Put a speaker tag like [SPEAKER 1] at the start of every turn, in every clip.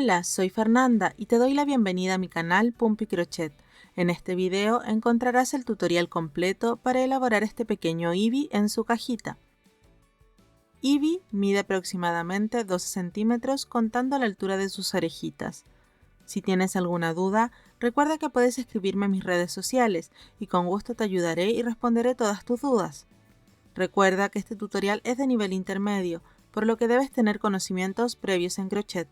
[SPEAKER 1] Hola, soy Fernanda y te doy la bienvenida a mi canal Pumpi Crochet. En este video encontrarás el tutorial completo para elaborar este pequeño Eevee en su cajita. Eevee mide aproximadamente 12 centímetros contando la altura de sus orejitas. Si tienes alguna duda, recuerda que puedes escribirme en mis redes sociales y con gusto te ayudaré y responderé todas tus dudas. Recuerda que este tutorial es de nivel intermedio, por lo que debes tener conocimientos previos en crochet.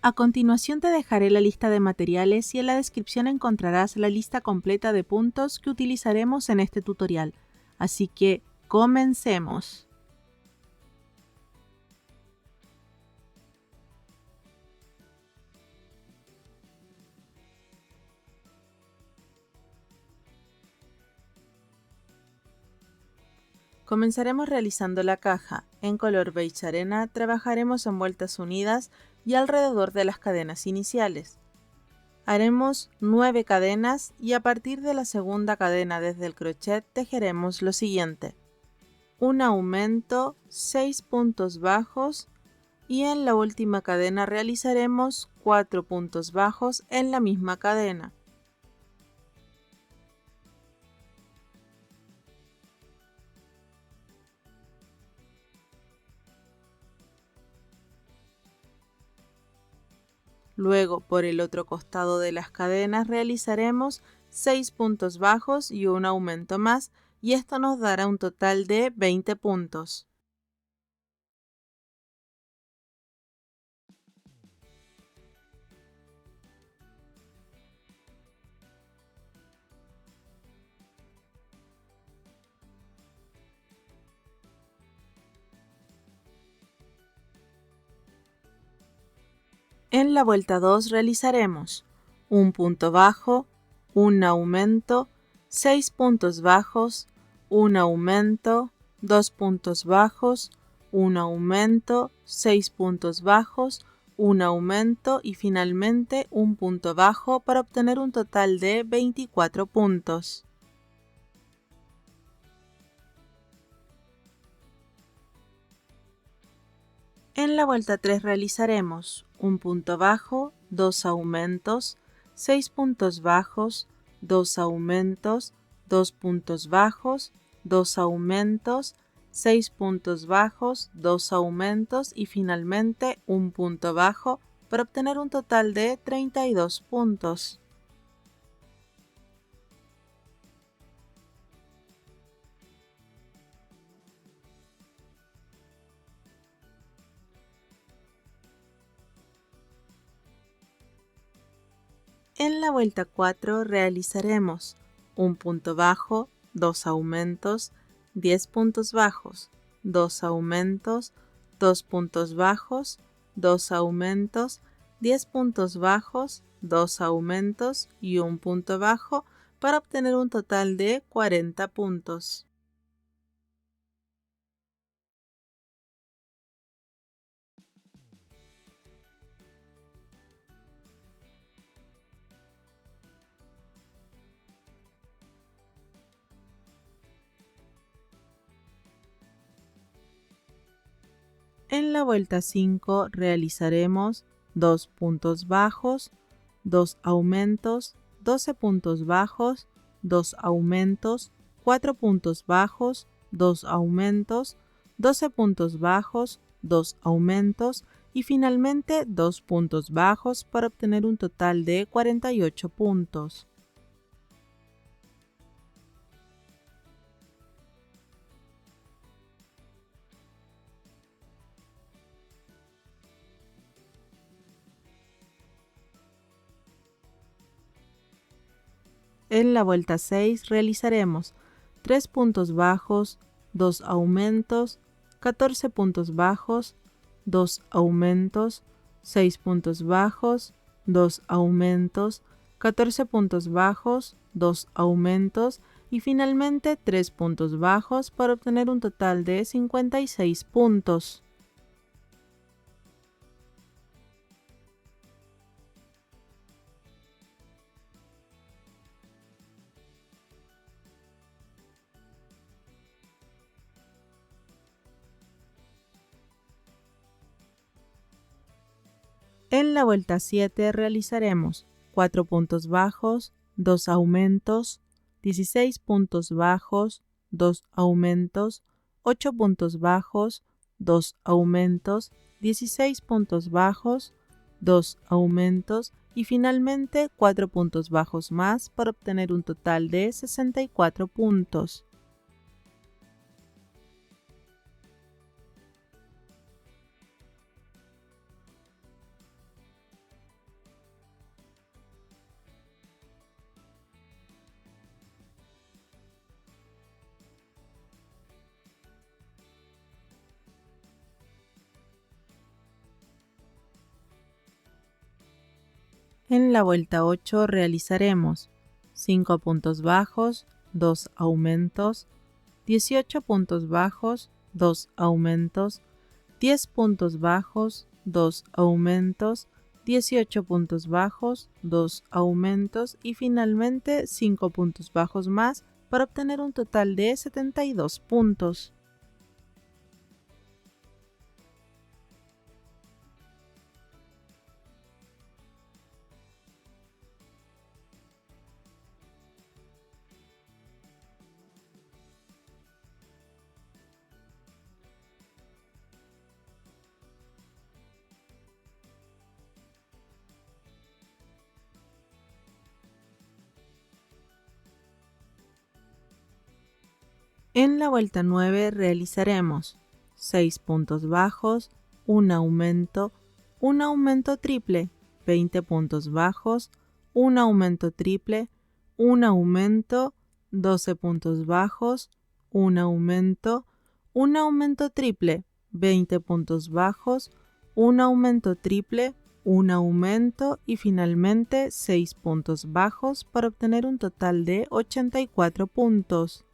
[SPEAKER 1] A continuación te dejaré la lista de materiales y en la descripción encontrarás la lista completa de puntos que utilizaremos en este tutorial. Así que, comencemos. Comenzaremos realizando la caja. En color beige arena trabajaremos en vueltas unidas y alrededor de las cadenas iniciales. Haremos 9 cadenas y a partir de la segunda cadena desde el crochet tejeremos lo siguiente: un aumento, 6 puntos bajos y en la última cadena realizaremos 4 puntos bajos en la misma cadena. Luego, por el otro costado de las cadenas realizaremos 6 puntos bajos y un aumento más, y esto nos dará un total de 20 puntos. En la vuelta 2 realizaremos un punto bajo, un aumento, 6 puntos bajos, un aumento, 2 puntos bajos, un aumento, 6 puntos bajos, un aumento y finalmente un punto bajo para obtener un total de 24 puntos. En la vuelta 3 realizaremos un punto bajo, 2 aumentos, 6 puntos bajos, 2 aumentos, 2 puntos bajos, 2 aumentos, 6 puntos bajos, 2 aumentos y finalmente un punto bajo para obtener un total de 32 puntos. En la vuelta 4 realizaremos un punto bajo, 2 aumentos, 10 puntos bajos, 2 aumentos, 2 puntos bajos, 2 aumentos, 10 puntos bajos, 2 aumentos y un punto bajo para obtener un total de 40 puntos. En la vuelta 5 realizaremos 2 puntos bajos, 2 aumentos, 12 puntos bajos, 2 aumentos, 4 puntos bajos, 2 aumentos, 12 puntos bajos, 2 aumentos y finalmente 2 puntos bajos para obtener un total de 48 puntos. En la vuelta 6 realizaremos 3 puntos bajos, 2 aumentos, 14 puntos bajos, 2 aumentos, 6 puntos bajos, 2 aumentos, 14 puntos bajos, 2 aumentos y finalmente 3 puntos bajos para obtener un total de 56 puntos. En la vuelta 7 realizaremos 4 puntos bajos, 2 aumentos, 16 puntos bajos, 2 aumentos, 8 puntos bajos, 2 aumentos, 16 puntos bajos, 2 aumentos y finalmente 4 puntos bajos más para obtener un total de 64 puntos. En la vuelta 8 realizaremos 5 puntos bajos, 2 aumentos, 18 puntos bajos, 2 aumentos, 10 puntos bajos, 2 aumentos, 18 puntos bajos, 2 aumentos y finalmente 5 puntos bajos más para obtener un total de 72 puntos. En la vuelta 9 realizaremos 6 puntos bajos, un aumento triple, 20 puntos bajos, un aumento triple, un aumento, 12 puntos bajos, un aumento triple, 20 puntos bajos, un aumento triple, un aumento y finalmente 6 puntos bajos para obtener un total de 84 puntos.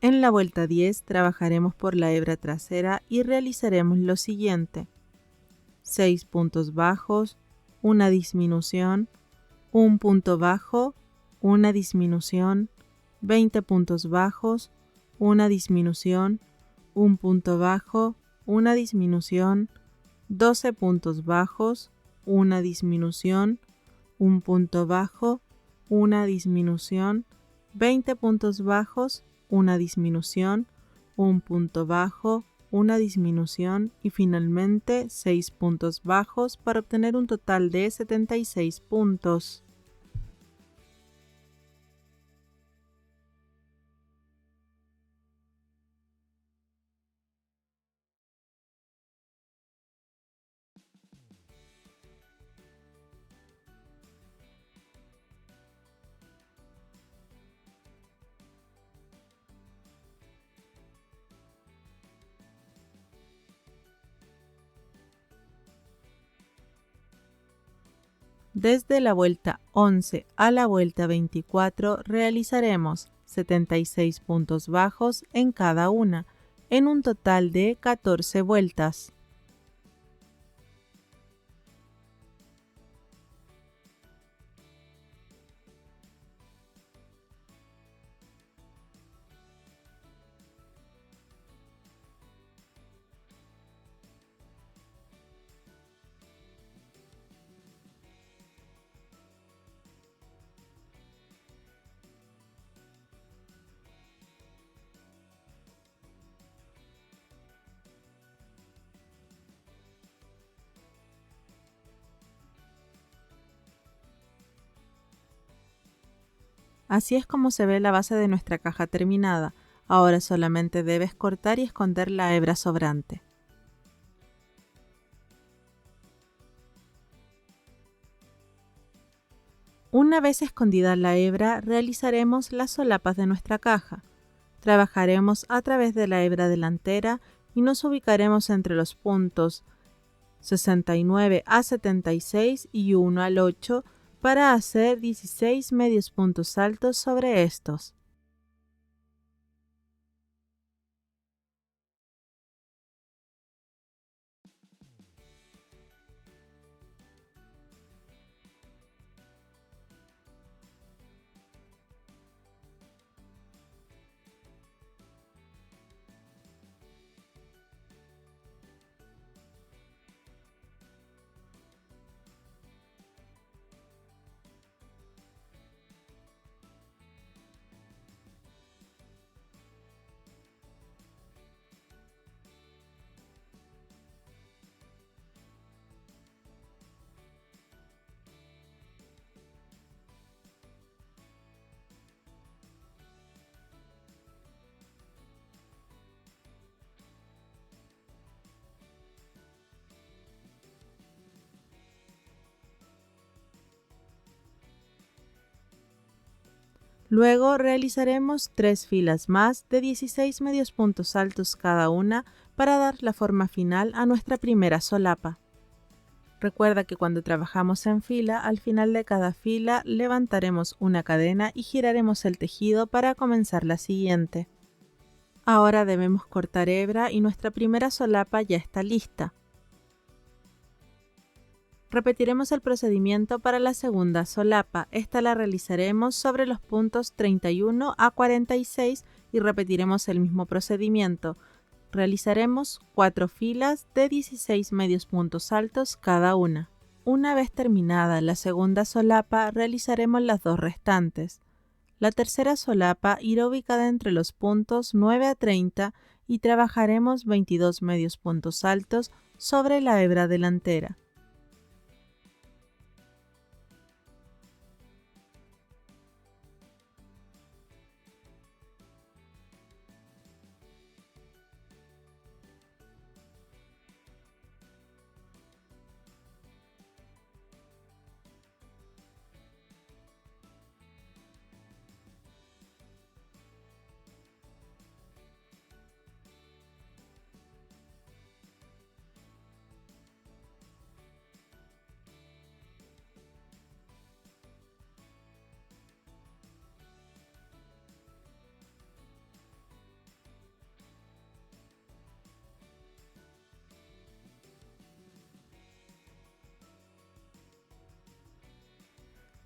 [SPEAKER 1] En la vuelta 10 trabajaremos por la hebra trasera y realizaremos lo siguiente: 6 puntos bajos, una disminución, un punto bajo, una disminución, 20 puntos bajos, una disminución, un punto bajo, una disminución, 12 puntos bajos, una disminución, un punto bajo, una disminución, 20 puntos bajos, una disminución, un punto bajo, una disminución y finalmente 6 puntos bajos para obtener un total de 76 puntos. Desde la vuelta 11 a la vuelta 24 realizaremos 76 puntos bajos en cada una, en un total de 14 vueltas. Así es como se ve la base de nuestra caja terminada. Ahora solamente debes cortar y esconder la hebra sobrante. Una vez escondida la hebra, realizaremos las solapas de nuestra caja. Trabajaremos a través de la hebra delantera y nos ubicaremos entre los puntos 69 a 76 y 1 al 8 para hacer 16 medios puntos altos sobre estos. Luego realizaremos 3 filas más de 16 medios puntos altos cada una para dar la forma final a nuestra primera solapa. Recuerda que cuando trabajamos en fila, al final de cada fila levantaremos una cadena y giraremos el tejido para comenzar la siguiente. Ahora debemos cortar hebra y nuestra primera solapa ya está lista. Repetiremos el procedimiento para la segunda solapa. Esta la realizaremos sobre los puntos 31 a 46 y repetiremos el mismo procedimiento. Realizaremos 4 filas de 16 medios puntos altos cada una. Una vez terminada la segunda solapa, realizaremos las dos restantes. La tercera solapa irá ubicada entre los puntos 9 a 30 y trabajaremos 22 medios puntos altos sobre la hebra delantera.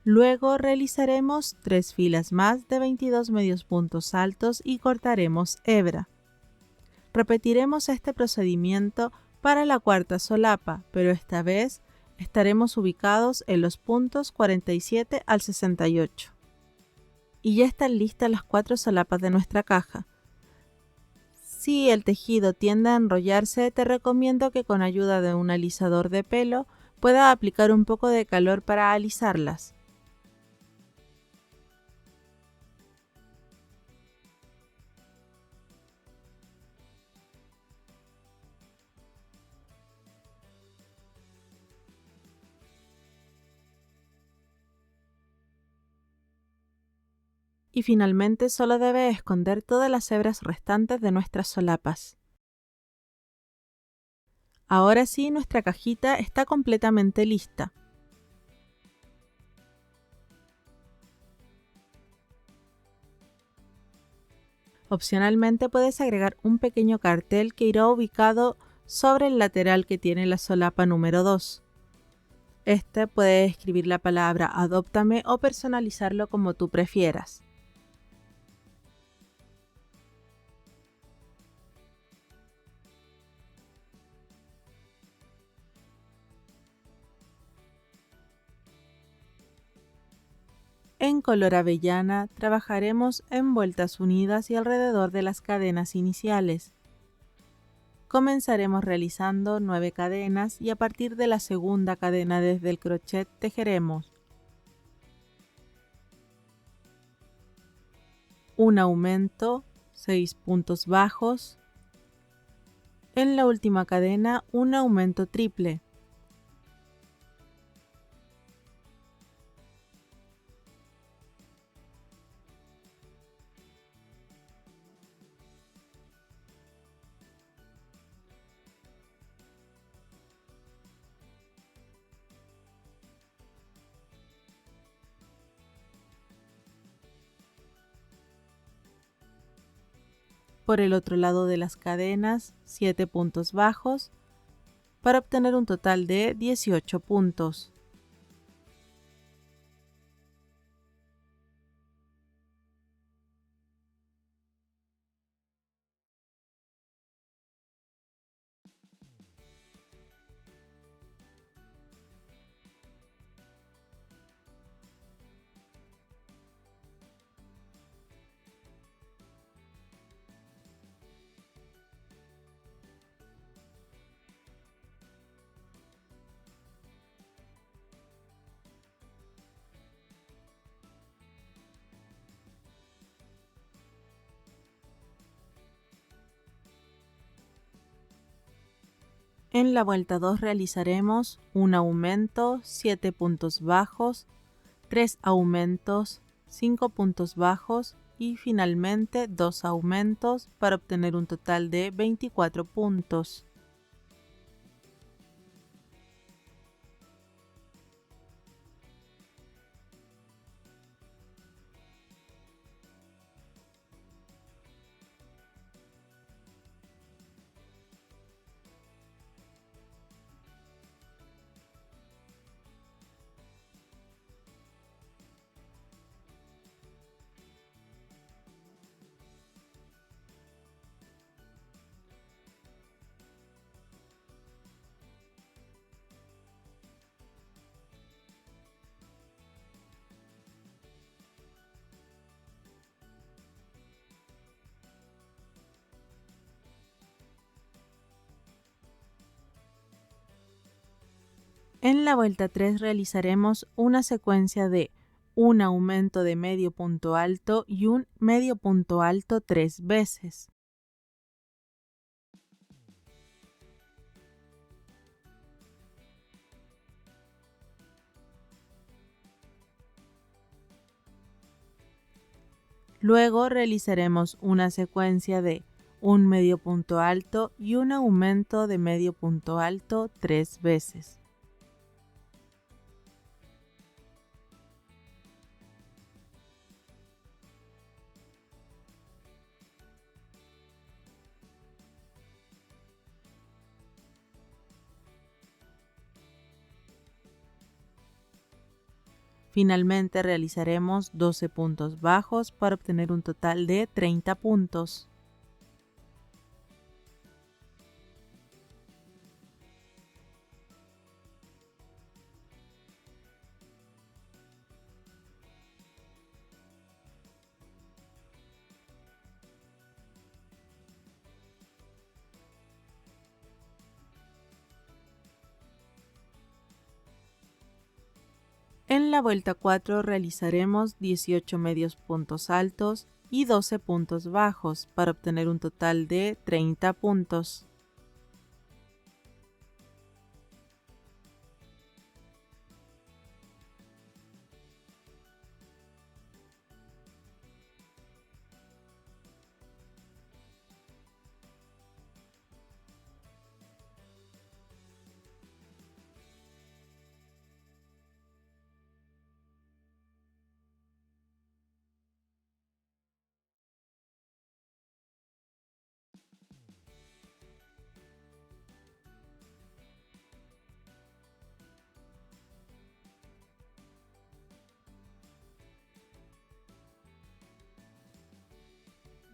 [SPEAKER 1] Luego realizaremos 3 filas más de 22 medios puntos altos y cortaremos hebra. Repetiremos este procedimiento para la cuarta solapa, pero esta vez estaremos ubicados en los puntos 47 al 68. Y ya están listas las 4 solapas de nuestra caja. Si el tejido tiende a enrollarse, te recomiendo que con ayuda de un alisador de pelo puedas aplicar un poco de calor para alisarlas. Y finalmente solo debe esconder todas las hebras restantes de nuestras solapas. Ahora sí, nuestra cajita está completamente lista. Opcionalmente puedes agregar un pequeño cartel que irá ubicado sobre el lateral que tiene la solapa número 2. Este puede escribir la palabra Adóptame o personalizarlo como tú prefieras. En color avellana trabajaremos en vueltas unidas y alrededor de las cadenas iniciales. Comenzaremos realizando 9 cadenas y a partir de la segunda cadena desde el crochet tejeremos un aumento, 6 puntos bajos, en la última cadena un aumento triple. Por el otro lado de las cadenas, 7 puntos bajos para obtener un total de 18 puntos. En la vuelta 2 realizaremos un aumento, 7 puntos bajos, 3 aumentos, 5 puntos bajos y finalmente 2 aumentos para obtener un total de 24 puntos. En la vuelta 3 realizaremos una secuencia de un aumento de medio punto alto y un medio punto alto 3 veces. Luego realizaremos una secuencia de un medio punto alto y un aumento de medio punto alto 3 veces. Finalmente realizaremos 12 puntos bajos para obtener un total de 30 puntos. En la vuelta 4 realizaremos 18 medios puntos altos y 12 puntos bajos para obtener un total de 30 puntos.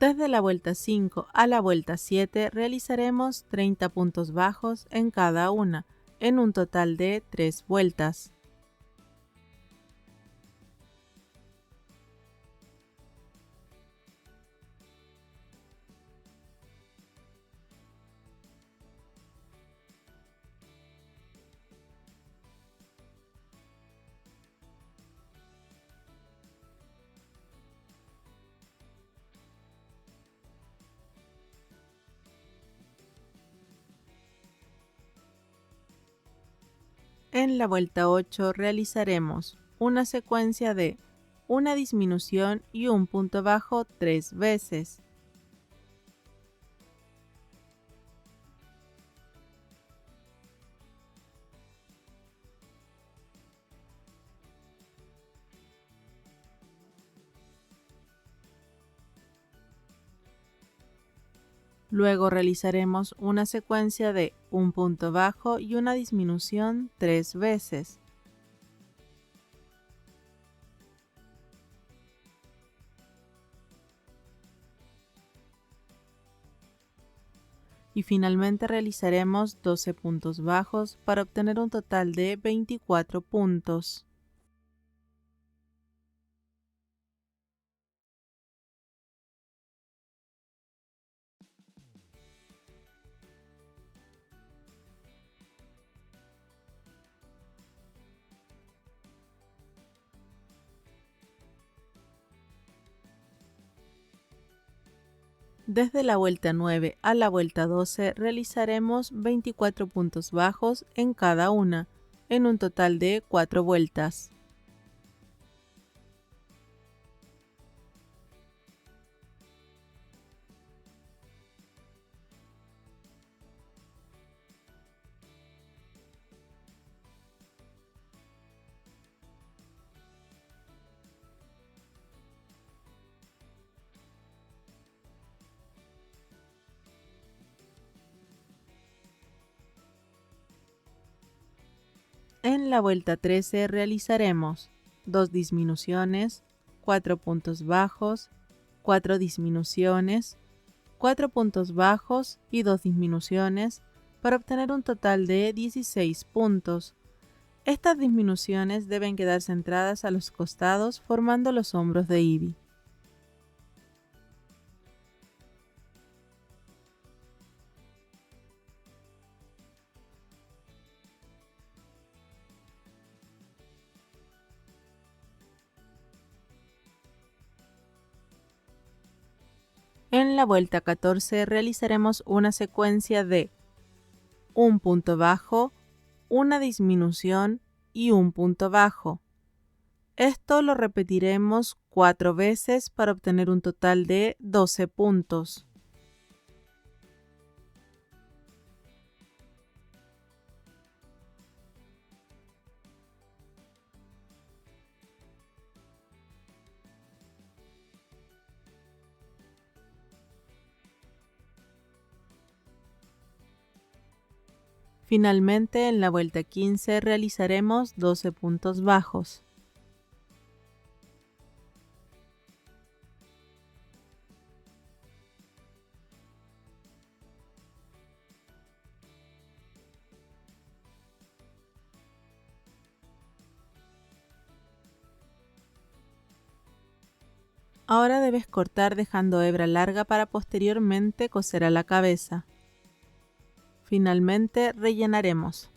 [SPEAKER 1] Desde la vuelta 5 a la vuelta 7 realizaremos 30 puntos bajos en cada una, en un total de 3 vueltas. En la vuelta 8 realizaremos una secuencia de una disminución y un punto bajo 3 veces. Luego realizaremos una secuencia de un punto bajo y una disminución 3 veces. Y finalmente realizaremos 12 puntos bajos para obtener un total de 24 puntos. Desde la vuelta 9 a la vuelta 12 realizaremos 24 puntos bajos en cada una, en un total de 4 vueltas. En la vuelta 13 realizaremos 2 disminuciones, 4 puntos bajos, 4 disminuciones, 4 puntos bajos y 2 disminuciones para obtener un total de 16 puntos. Estas disminuciones deben quedar centradas a los costados formando los hombros de Ivy. En la vuelta 14 realizaremos una secuencia de un punto bajo, una disminución y un punto bajo. Esto lo repetiremos 4 veces para obtener un total de 12 puntos. Finalmente, en la vuelta 15 realizaremos 12 puntos bajos. Ahora debes cortar dejando hebra larga para posteriormente coser a la cabeza. Finalmente rellenaremos.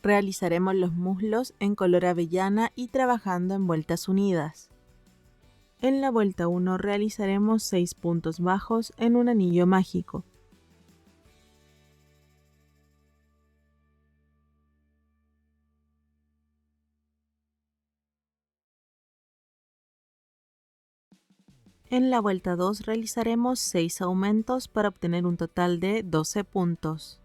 [SPEAKER 1] Realizaremos los muslos en color avellana y trabajando en vueltas unidas. En la vuelta 1 realizaremos 6 puntos bajos en un anillo mágico. En la vuelta 2 realizaremos 6 aumentos para obtener un total de 12 puntos.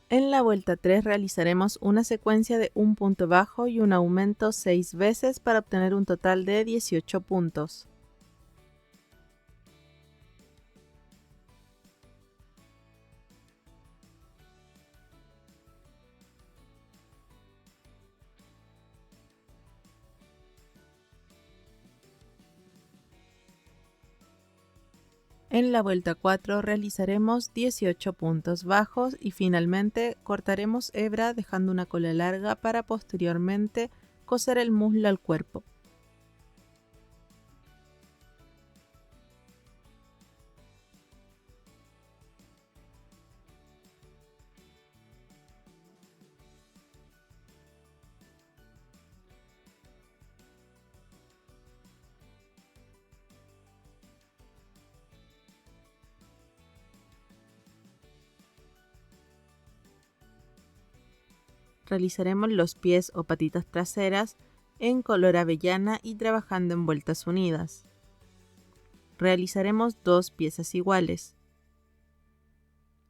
[SPEAKER 1] En la vuelta 3 realizaremos una secuencia de un punto bajo y un aumento 6 veces para obtener un total de 18 puntos. En la vuelta 4 realizaremos 18 puntos bajos y finalmente cortaremos hebra dejando una cola larga para posteriormente coser el muslo al cuerpo. Realizaremos los pies o patitas traseras en color avellana y trabajando en vueltas unidas. Realizaremos 2 piezas iguales.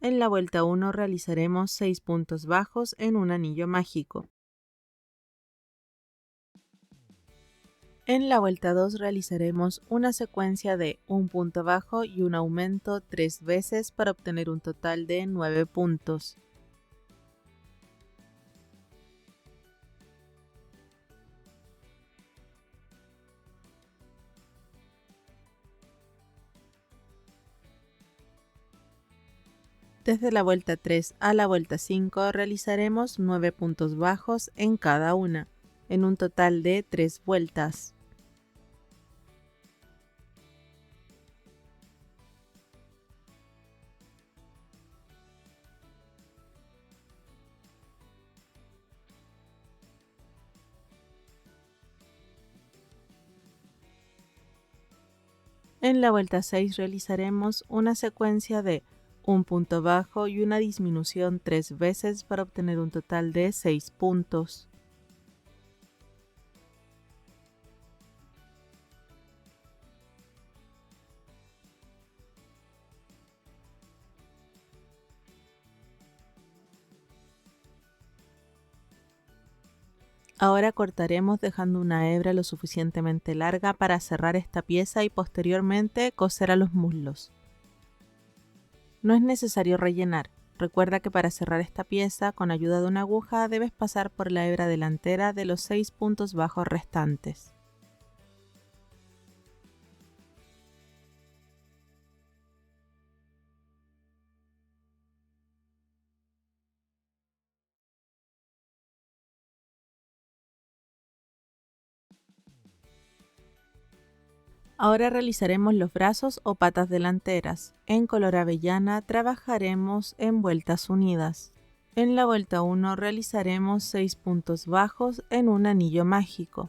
[SPEAKER 1] En la vuelta 1 realizaremos 6 puntos bajos en un anillo mágico. En la vuelta 2 realizaremos una secuencia de un punto bajo y un aumento 3 veces para obtener un total de 9 puntos. Desde la vuelta 3 a la vuelta 5 realizaremos 9 puntos bajos en cada una, en un total de 3 vueltas. En la vuelta 6 realizaremos una secuencia de un punto bajo y una disminución 3 veces para obtener un total de 6 puntos. Ahora cortaremos dejando una hebra lo suficientemente larga para cerrar esta pieza y posteriormente coser a los muslos. No es necesario rellenar. Recuerda que para cerrar esta pieza con ayuda de una aguja debes pasar por la hebra delantera de los 6 puntos bajos restantes. Ahora realizaremos los brazos o patas delanteras. En color avellana trabajaremos en vueltas unidas. En la vuelta 1 realizaremos 6 puntos bajos en un anillo mágico.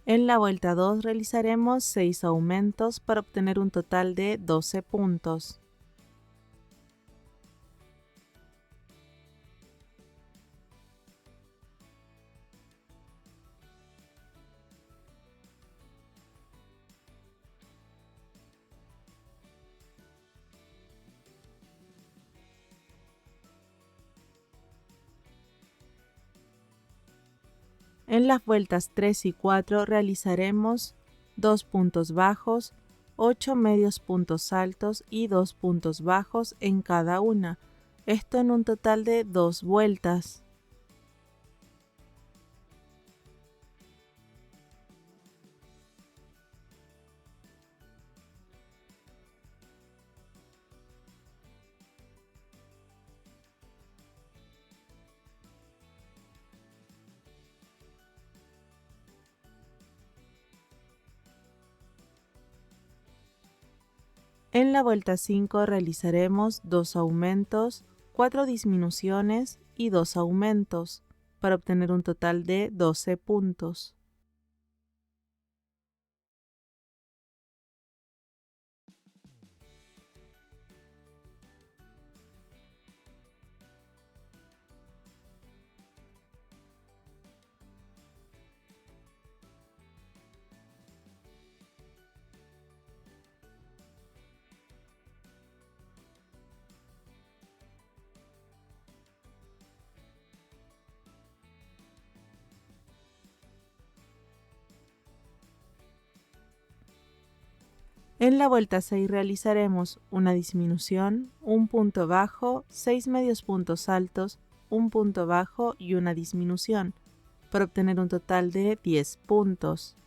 [SPEAKER 1] En la vuelta 2 realizaremos 6 aumentos para obtener un total de 12 puntos. En las vueltas 3 y 4 realizaremos 2 puntos bajos, 8 medios puntos altos y 2 puntos bajos en cada una, esto en un total de 2 vueltas. En la vuelta 5 realizaremos 2 aumentos, 4 disminuciones y 2 aumentos, para obtener un total de 12 puntos. En la vuelta 6 realizaremos una disminución, un punto bajo, 6 medios puntos altos, un punto bajo y una disminución, para obtener un total de 10 puntos.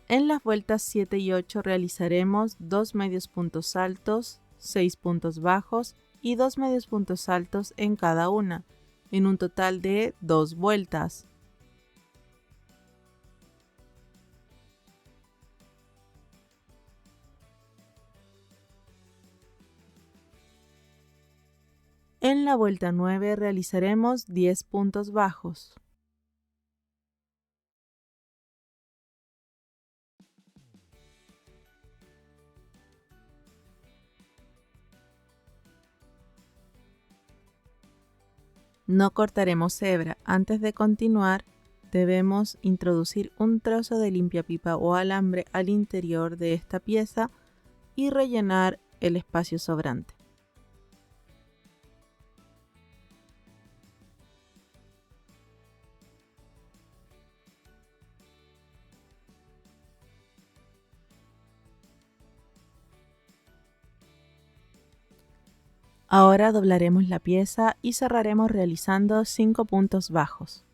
[SPEAKER 1] En las vueltas 7 y 8 realizaremos 2 medios puntos altos, 6 puntos bajos y 2 medios puntos altos en cada una, en un total de 2 vueltas. En la vuelta 9 realizaremos 10 puntos bajos. No cortaremos hebra. Antes de continuar, debemos introducir un trozo de limpiapipa o alambre al interior de esta pieza y rellenar el espacio sobrante. Ahora doblaremos la pieza y cerraremos realizando 5 puntos bajos.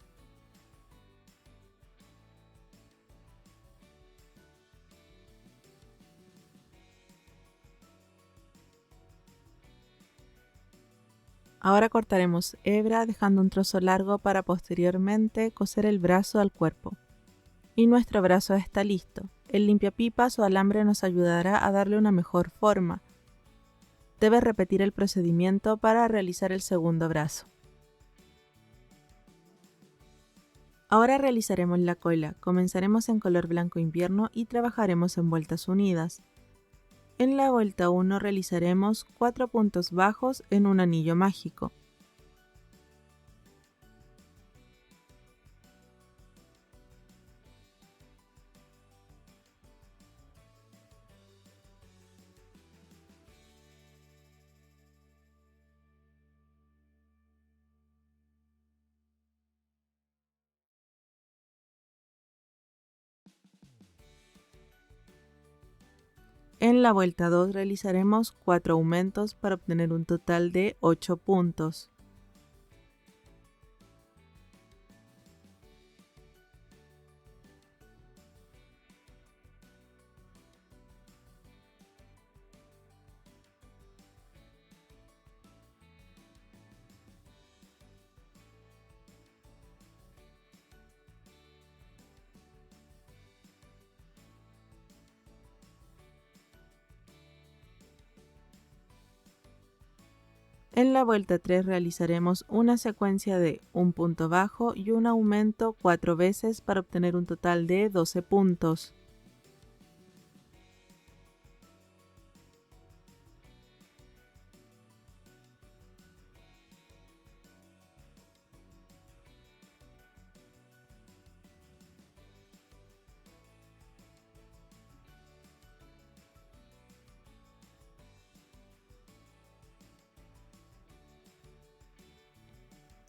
[SPEAKER 1] Ahora cortaremos hebra dejando un trozo largo para posteriormente coser el brazo al cuerpo. Y nuestro brazo está listo. El limpiapipas o alambre nos ayudará a darle una mejor forma. Debes repetir el procedimiento para realizar el segundo brazo. Ahora realizaremos la cola. Comenzaremos en color blanco invierno y trabajaremos en vueltas unidas. En la vuelta 1 realizaremos 4 puntos bajos en un anillo mágico. En la vuelta 2 realizaremos 4 aumentos para obtener un total de 8 puntos. En la vuelta 3 realizaremos una secuencia de un punto bajo y un aumento 4 veces para obtener un total de 12 puntos.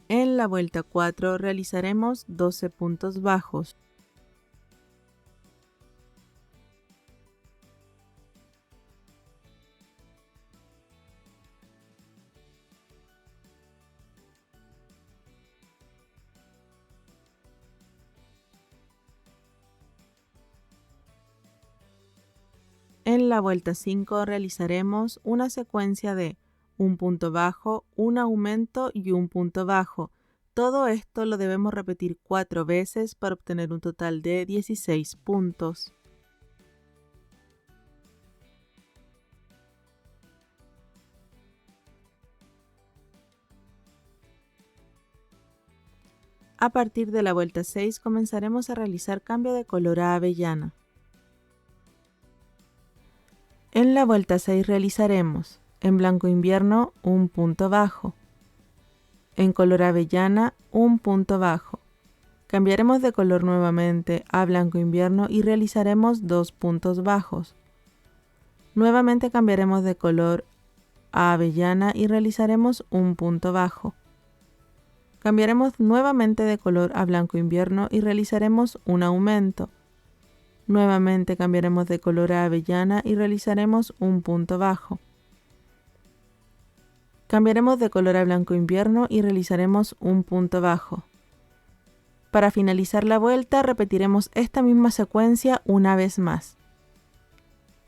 [SPEAKER 1] En la vuelta 4 realizaremos 12 puntos bajos. En la vuelta 5 realizaremos una secuencia de un punto bajo, un aumento y un punto bajo. Todo esto lo debemos repetir 4 veces para obtener un total de 16 puntos. A partir de la vuelta 6 comenzaremos a realizar cambio de color a avellana. En la vuelta 6 realizaremos en blanco invierno un punto bajo, en color avellana un punto bajo. Cambiaremos de color nuevamente a blanco invierno y realizaremos 2 puntos bajos. Nuevamente cambiaremos de color a avellana y realizaremos un punto bajo. Cambiaremos nuevamente de color a blanco invierno y realizaremos un aumento. Nuevamente cambiaremos de color a avellana y realizaremos un punto bajo. Cambiaremos de color a blanco invierno y realizaremos un punto bajo. Para finalizar la vuelta repetiremos esta misma secuencia una vez más.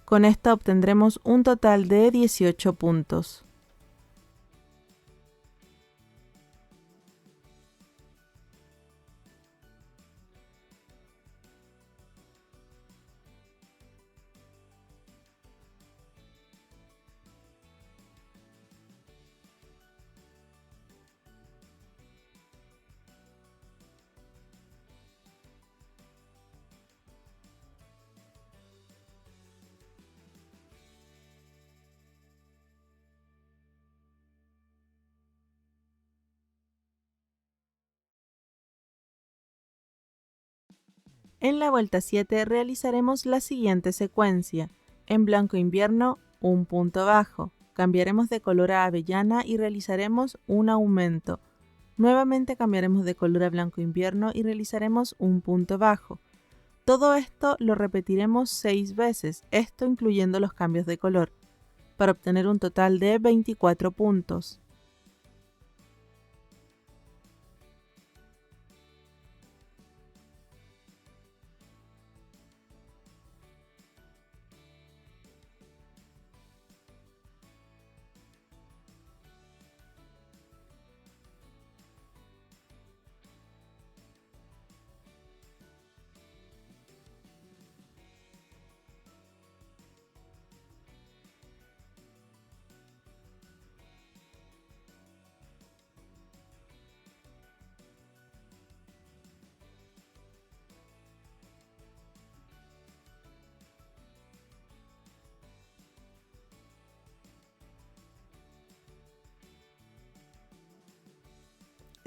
[SPEAKER 1] Con esta obtendremos un total de 18 puntos. En la vuelta 7 realizaremos la siguiente secuencia. En blanco invierno, un punto bajo. Cambiaremos de color a avellana y realizaremos un aumento. Nuevamente cambiaremos de color a blanco invierno y realizaremos un punto bajo. Todo esto lo repetiremos 6 veces, esto incluyendo los cambios de color, para obtener un total de 24 puntos.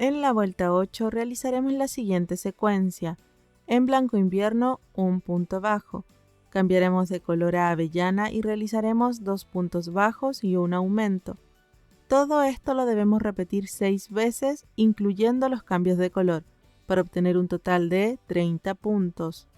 [SPEAKER 1] En la vuelta 8 realizaremos la siguiente secuencia. En blanco invierno, un punto bajo. Cambiaremos de color a avellana y realizaremos 2 puntos bajos y un aumento. Todo esto lo debemos repetir 6 veces, incluyendo los cambios de color, para obtener un total de 30 puntos.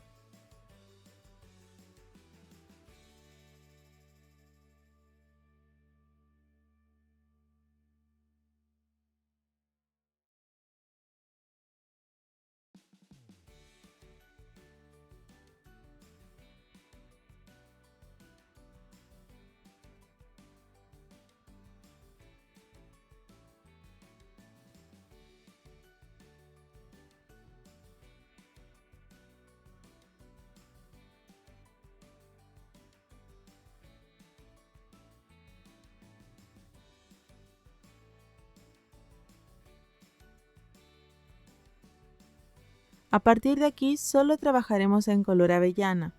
[SPEAKER 1] A partir de aquí solo trabajaremos en color avellana.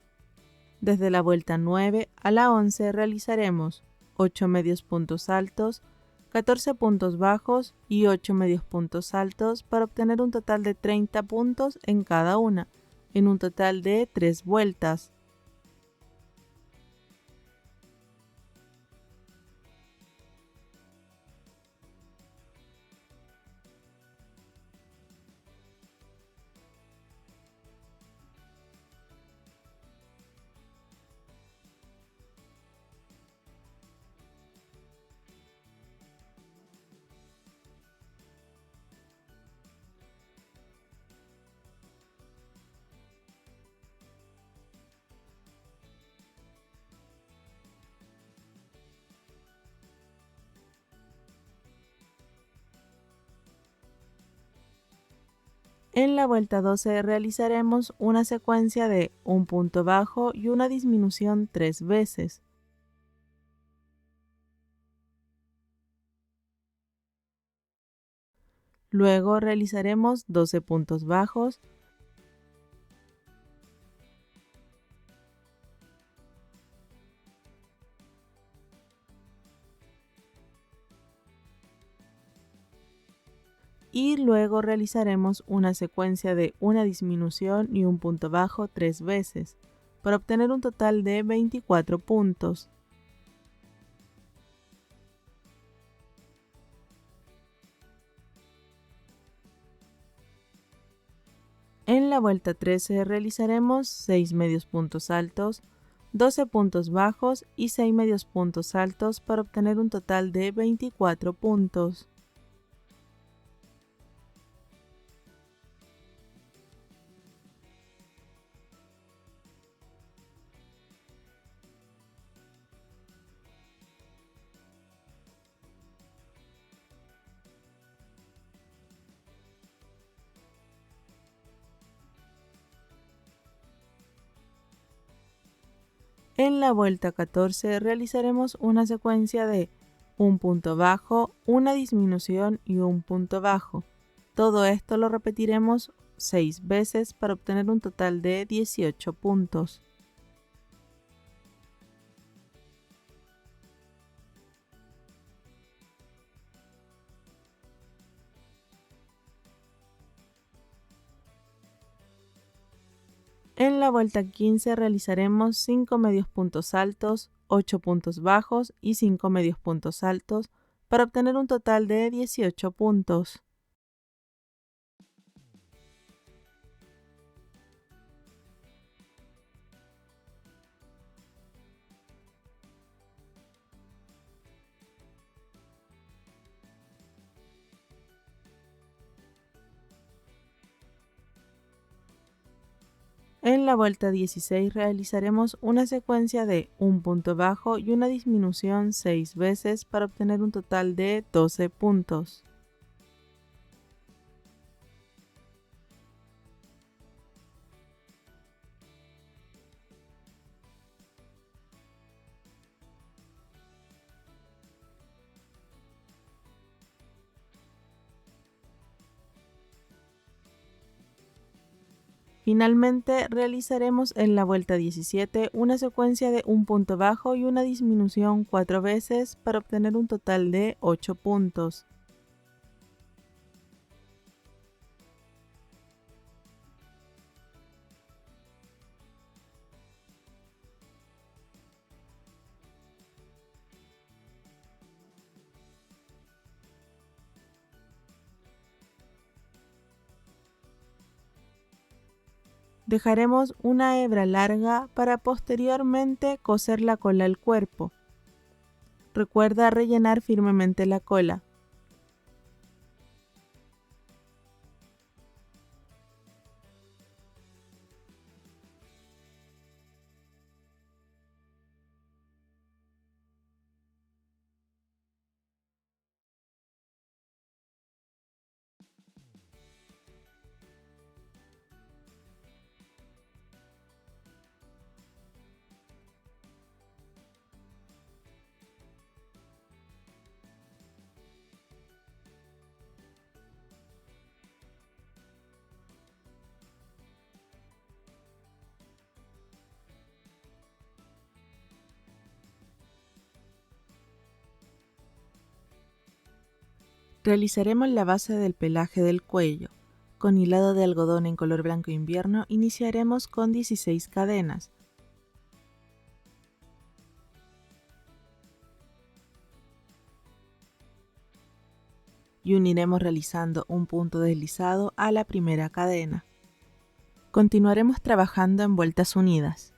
[SPEAKER 1] Desde la vuelta 9 a la 11 realizaremos 8 medios puntos altos, 14 puntos bajos y 8 medios puntos altos para obtener un total de 30 puntos en cada una, en un total de 3 vueltas. En la vuelta 12 realizaremos una secuencia de un punto bajo y una disminución 3 veces. Luego realizaremos 12 puntos bajos, y luego realizaremos una secuencia de una disminución y un punto bajo 3 veces, para obtener un total de 24 puntos. En la vuelta 13 realizaremos 6 medios puntos altos, 12 puntos bajos y 6 medios puntos altos para obtener un total de 24 puntos. En la vuelta 14 realizaremos una secuencia de un punto bajo, una disminución y un punto bajo. Todo esto lo repetiremos 6 veces para obtener un total de 18 puntos. En la vuelta 15 realizaremos 5 medios puntos altos, 8 puntos bajos y 5 medios puntos altos para obtener un total de 18 puntos. En la vuelta 16 realizaremos una secuencia de un punto bajo y una disminución 6 veces para obtener un total de 12 puntos. Finalmente, realizaremos en la vuelta 17 una secuencia de un punto bajo y una disminución 4 veces para obtener un total de 8 puntos. Dejaremos una hebra larga para posteriormente coser la cola al cuerpo. Recuerda rellenar firmemente la cola. Realizaremos la base del pelaje del cuello. Con hilado de algodón en color blanco invierno iniciaremos con 16 cadenas. Y uniremos realizando un punto deslizado a la primera cadena. Continuaremos trabajando en vueltas unidas.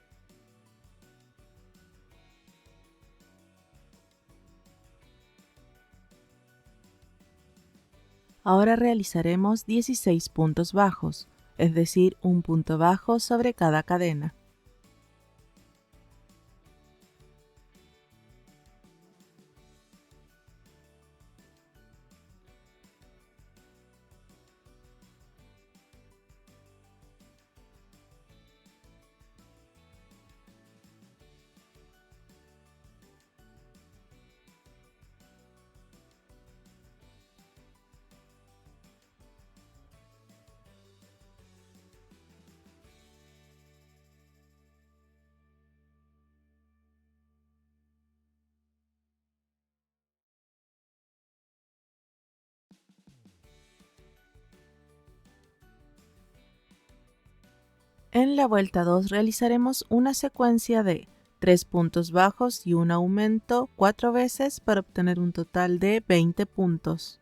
[SPEAKER 1] Ahora realizaremos 16 puntos bajos, es decir, un punto bajo sobre cada cadena. En la vuelta 2 realizaremos una secuencia de 3 puntos bajos y un aumento 4 veces para obtener un total de 20 puntos.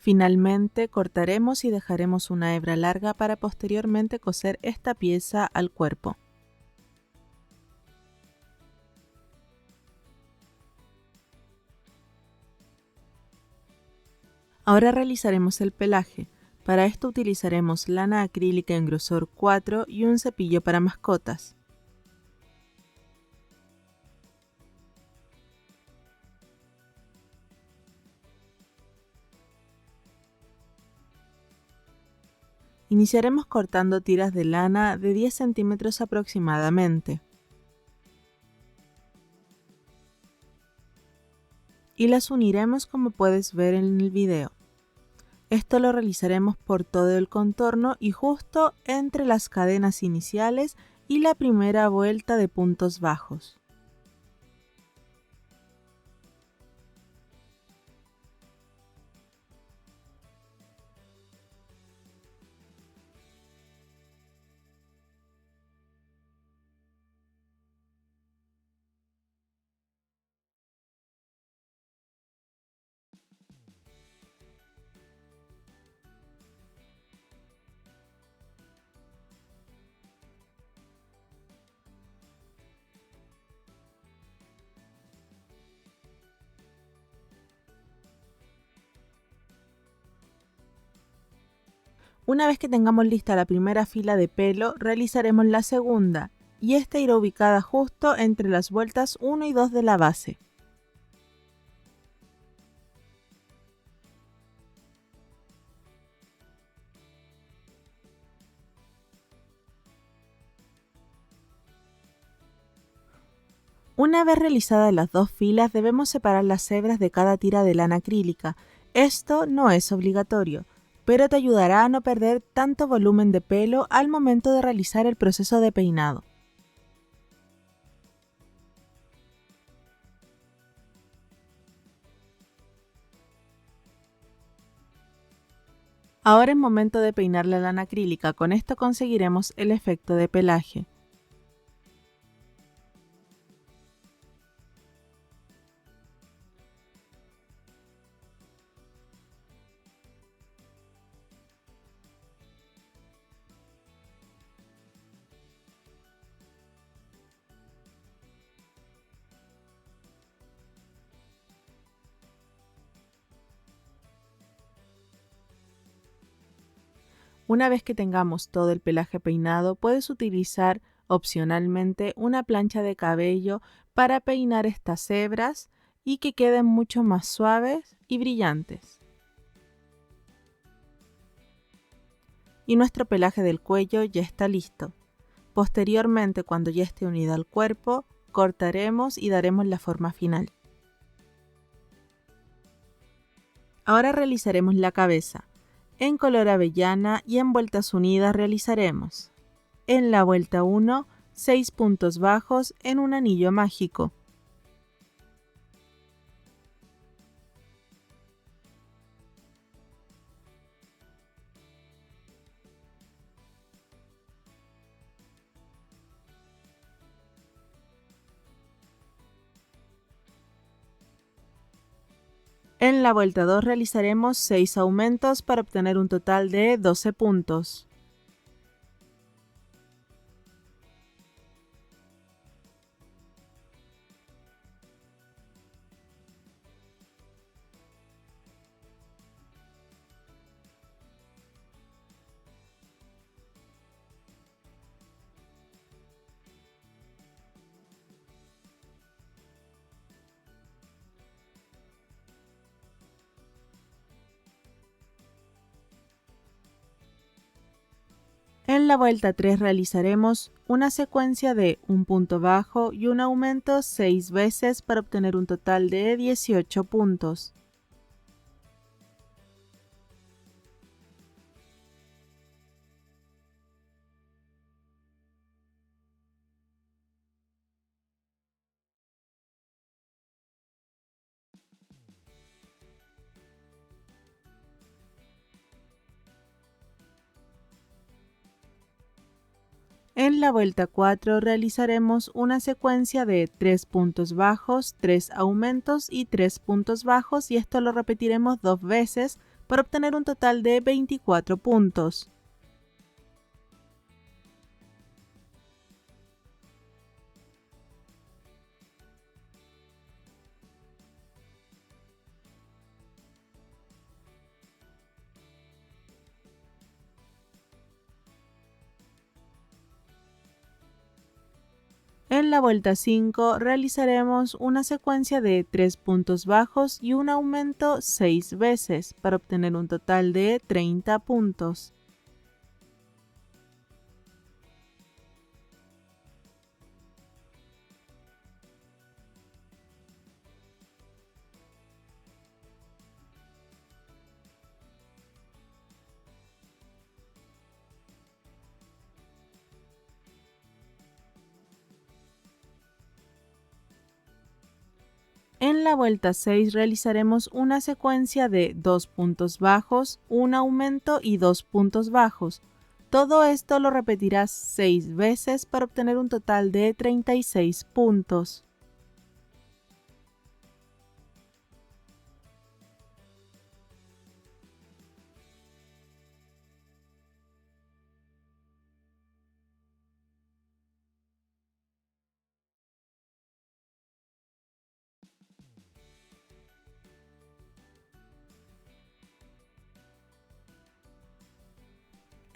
[SPEAKER 1] Finalmente cortaremos y dejaremos una hebra larga para posteriormente coser esta pieza al cuerpo. Ahora realizaremos el pelaje. Para esto utilizaremos lana acrílica en grosor 4 y un cepillo para mascotas. Iniciaremos cortando tiras de lana de 10 centímetros aproximadamente. Y las uniremos como puedes ver en el video. Esto lo realizaremos por todo el contorno y justo entre las cadenas iniciales y la primera vuelta de puntos bajos. Una vez que tengamos lista la primera fila de pelo, realizaremos la segunda, y esta irá ubicada justo entre las vueltas 1 y 2 de la base. Una vez realizadas las dos filas, debemos separar las hebras de cada tira de lana acrílica. Esto no es obligatorio, pero te ayudará a no perder tanto volumen de pelo al momento de realizar el proceso de peinado. Ahora es momento de peinar la lana acrílica, con esto conseguiremos el efecto de pelaje. Una vez que tengamos todo el pelaje peinado, puedes utilizar opcionalmente una plancha de cabello para peinar estas hebras y que queden mucho más suaves y brillantes. Y nuestro pelaje del cuello ya está listo. Posteriormente, cuando ya esté unido al cuerpo, cortaremos y daremos la forma final. Ahora realizaremos la cabeza. En color avellana y en vueltas unidas realizaremos, en la vuelta 1, 6 puntos bajos en un anillo mágico. En la vuelta 2 realizaremos 6 aumentos para obtener un total de 12 puntos. En la vuelta 3 realizaremos una secuencia de un punto bajo y un aumento 6 veces para obtener un total de 18 puntos. En la vuelta 4 realizaremos una secuencia de 3 puntos bajos, 3 aumentos y 3 puntos bajos, y esto lo repetiremos 2 veces para obtener un total de 24 puntos. En la vuelta 5 realizaremos una secuencia de 3 puntos bajos y un aumento 6 veces para obtener un total de 30 puntos. la vuelta 6 realizaremos una secuencia de 2 puntos bajos, un aumento y 2 puntos bajos. Todo esto lo repetirás 6 veces para obtener un total de 36 puntos.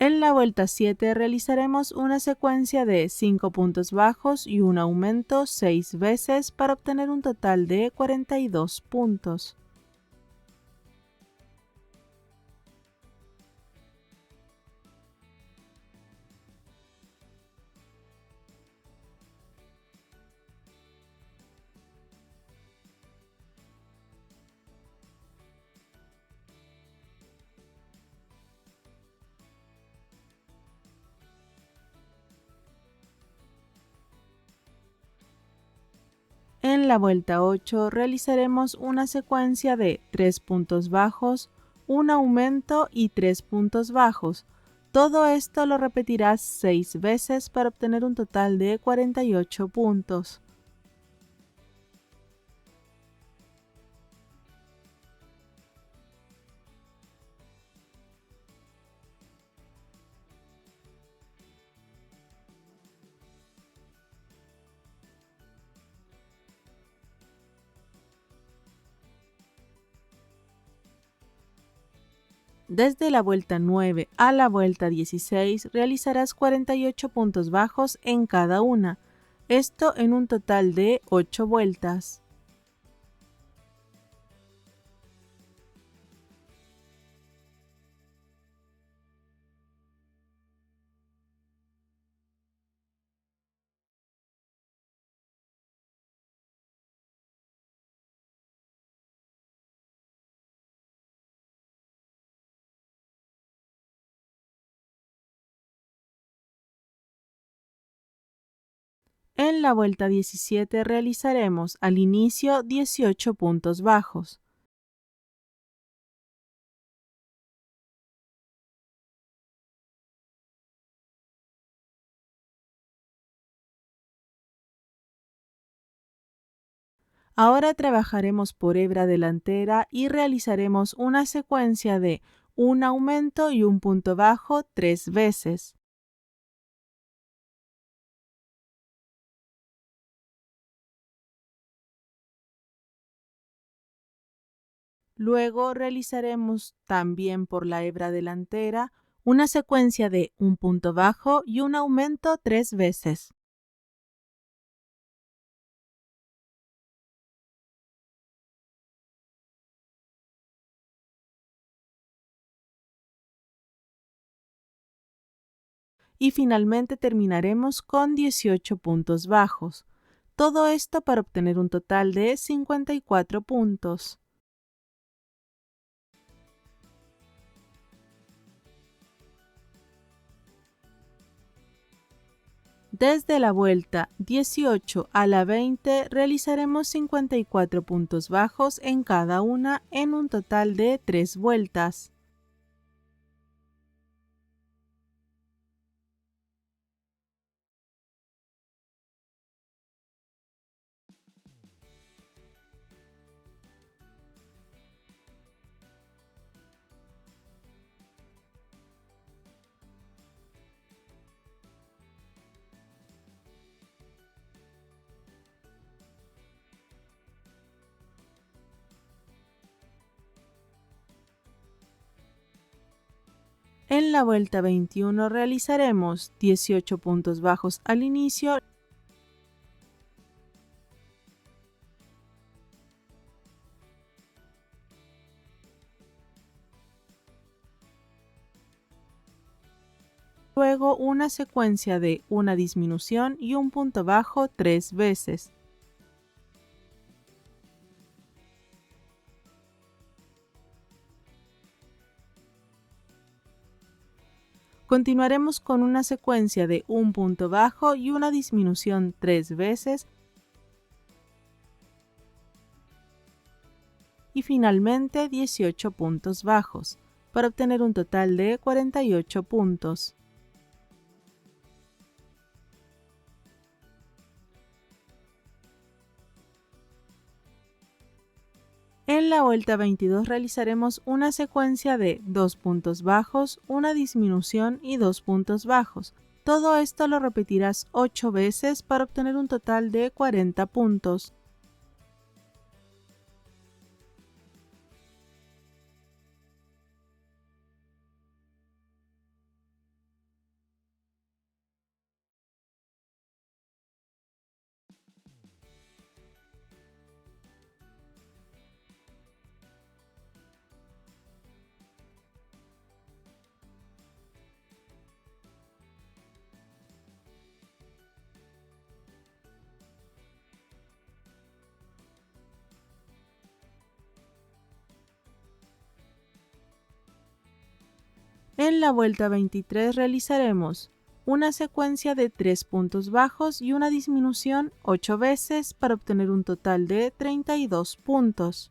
[SPEAKER 1] En la vuelta 7 realizaremos una secuencia de 5 puntos bajos y un aumento 6 veces para obtener un total de 42 puntos. En la vuelta 8 realizaremos una secuencia de 3 puntos bajos, un aumento y 3 puntos bajos. Todo esto lo repetirás 6 veces para obtener un total de 48 puntos. Desde la vuelta 9 a la vuelta 16 realizarás 48 puntos bajos en cada una, esto en un total de 8 vueltas. En la vuelta 17 realizaremos al inicio 18 puntos bajos. Ahora trabajaremos por hebra delantera y realizaremos una secuencia de un aumento y un punto bajo 3 veces. Luego realizaremos también por la hebra delantera una secuencia de un punto bajo y un aumento 3 veces. Y finalmente terminaremos con 18 puntos bajos. Todo esto para obtener un total de 54 puntos. Desde la vuelta 18 a la 20 realizaremos 54 puntos bajos en cada una en un total de 3 vueltas. En la vuelta 21 realizaremos 18 puntos bajos al inicio, luego una secuencia de una disminución y un punto bajo 3 veces. Continuaremos con una secuencia de un punto bajo y una disminución 3 veces. y finalmente 18 puntos bajos, para obtener un total de 48 puntos. En la vuelta 22 realizaremos una secuencia de 2 puntos bajos, una disminución y 2 puntos bajos. Todo esto lo repetirás 8 veces para obtener un total de 40 puntos. En la vuelta 23 realizaremos una secuencia de 3 puntos bajos y una disminución 8 veces para obtener un total de 32 puntos.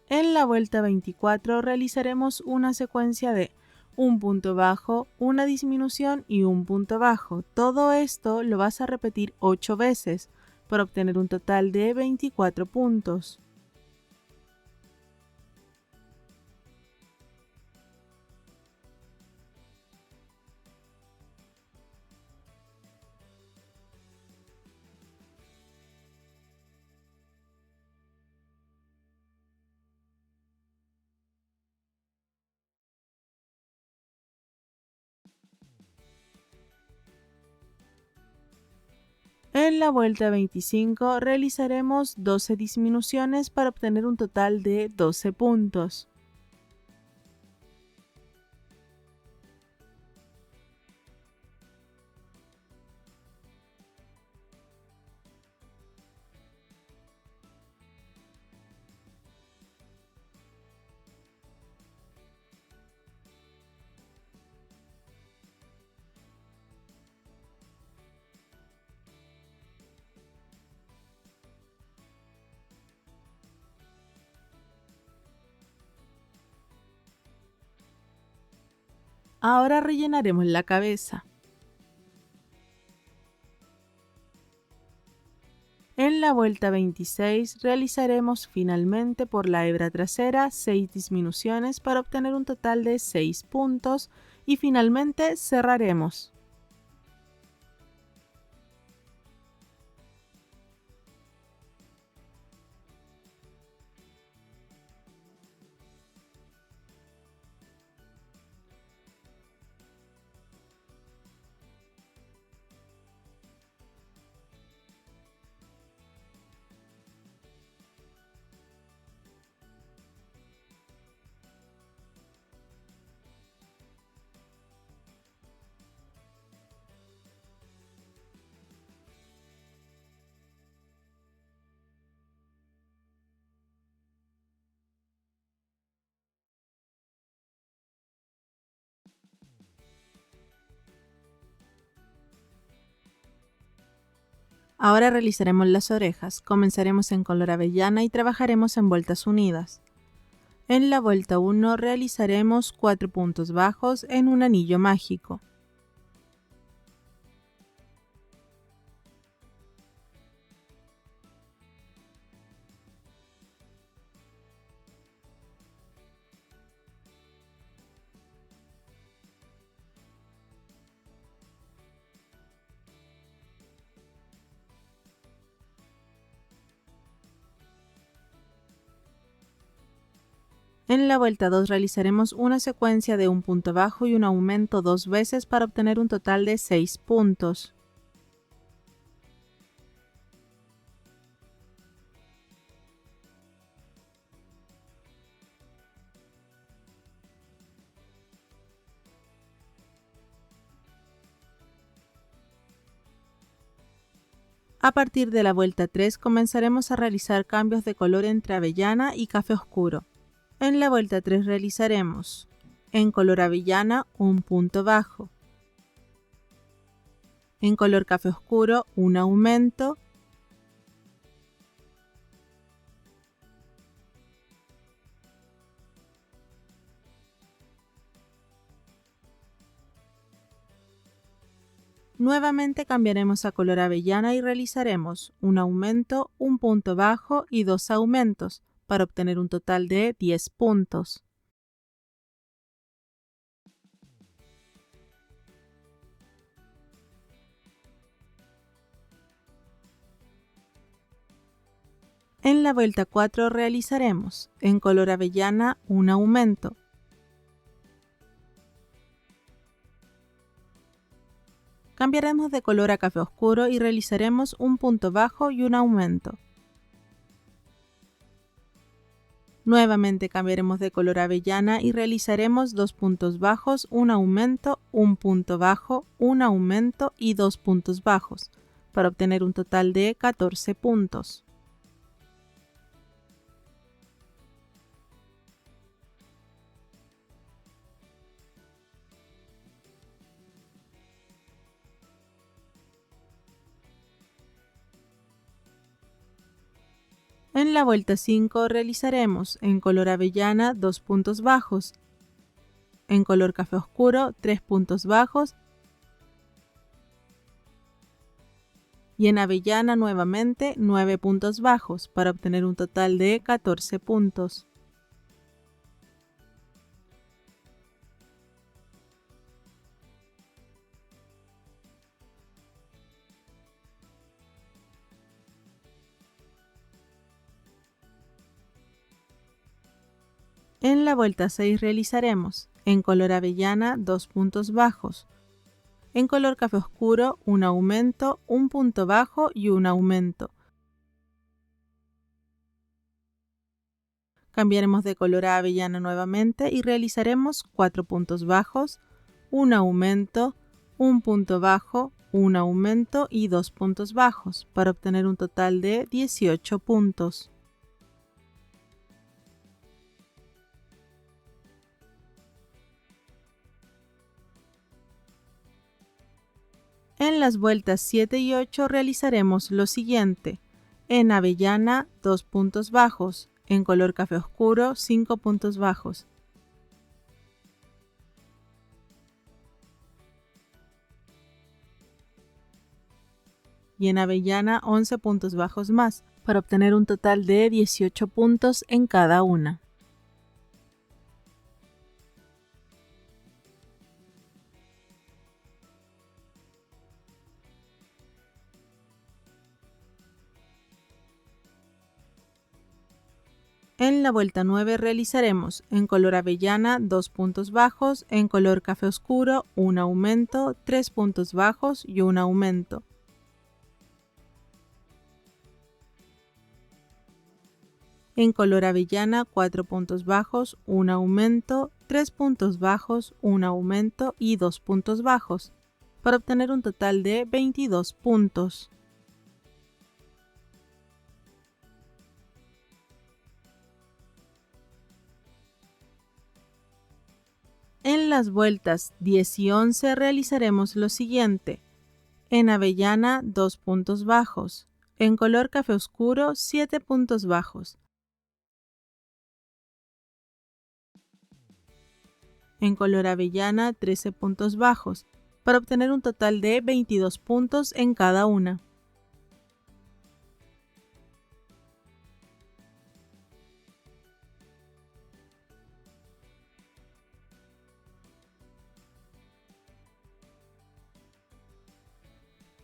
[SPEAKER 1] En la vuelta 24 realizaremos una secuencia de un punto bajo, una disminución y un punto bajo. Todo esto lo vas a repetir 8 veces para obtener un total de 24 puntos. En la vuelta 25 realizaremos 12 disminuciones para obtener un total de 12 puntos. Ahora rellenaremos la cabeza. En la vuelta 26 realizaremos finalmente por la hebra trasera 6 disminuciones para obtener un total de 6 puntos y finalmente cerraremos. Ahora realizaremos las orejas. Comenzaremos en color avellana y trabajaremos en vueltas unidas. En la vuelta 1 realizaremos 4 puntos bajos en un anillo mágico. En la vuelta 2 realizaremos una secuencia de un punto bajo y un aumento 2 veces para obtener un total de 6 puntos. A partir de la vuelta 3 comenzaremos a realizar cambios de color entre avellana y café oscuro. En la vuelta 3 realizaremos en color avellana un punto bajo, en color café oscuro un aumento, nuevamente cambiaremos a color avellana y realizaremos un aumento, un punto bajo y 2 aumentos para obtener un total de 10 puntos. En la vuelta 4 realizaremos en color avellana un aumento, cambiaremos de color a café oscuro y realizaremos un punto bajo y un aumento. Nuevamente cambiaremos de color avellana y realizaremos 2 puntos bajos, un aumento, un punto bajo, un aumento y 2 puntos bajos, para obtener un total de 14 puntos. En la vuelta 5 realizaremos en color avellana 2 puntos bajos, en color café oscuro 3 puntos bajos y en avellana nuevamente 9 puntos bajos para obtener un total de 14 puntos. En la vuelta 6 realizaremos en color avellana 2 puntos bajos, en color café oscuro un aumento, un punto bajo y un aumento. Cambiaremos de color a avellana nuevamente y realizaremos 4 puntos bajos, un aumento, un punto bajo, un aumento y 2 puntos bajos para obtener un total de 18 puntos. En las vueltas 7 y 8 realizaremos lo siguiente: en avellana 2 puntos bajos, en color café oscuro 5 puntos bajos. Y en avellana 11 puntos bajos más, para obtener un total de 18 puntos en cada una. En la vuelta 9 realizaremos en color avellana 2 puntos bajos, en color café oscuro un aumento, 3 puntos bajos y un aumento. En color avellana 4 puntos bajos, un aumento, 3 puntos bajos, un aumento y 2 puntos bajos, para obtener un total de 22 puntos. En las vueltas 10 y 11 realizaremos lo siguiente: en avellana 2 puntos bajos, en color café oscuro 7 puntos bajos, en color avellana 13 puntos bajos, para obtener un total de 22 puntos en cada una.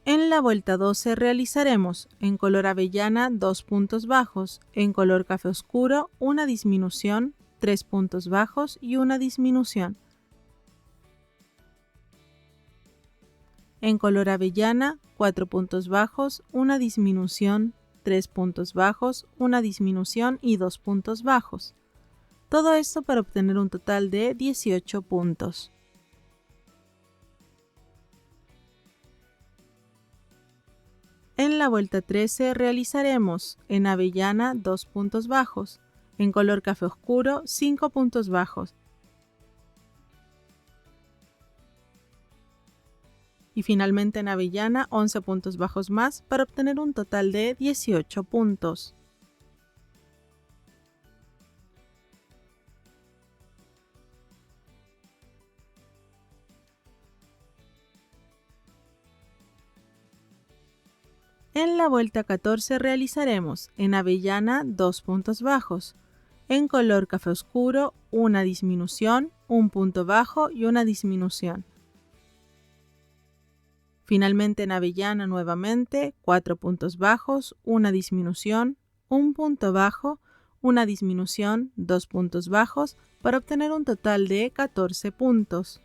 [SPEAKER 1] En la vuelta 12 realizaremos en color avellana 2 puntos bajos, en color café oscuro una disminución, 3 puntos bajos y una disminución. En color avellana 4 puntos bajos, una disminución, 3 puntos bajos, una disminución y 2 puntos bajos. Todo esto para obtener un total de 18 puntos. En la vuelta 13 realizaremos en avellana 2 puntos bajos, en color café oscuro 5 puntos bajos y finalmente en avellana 11 puntos bajos más para obtener un total de 18 puntos. En la vuelta 14 realizaremos en avellana 2 puntos bajos, en color café oscuro una disminución, un punto bajo y una disminución. Finalmente en avellana nuevamente 4 puntos bajos, una disminución, un punto bajo, una disminución, 2 puntos bajos para obtener un total de 14 puntos.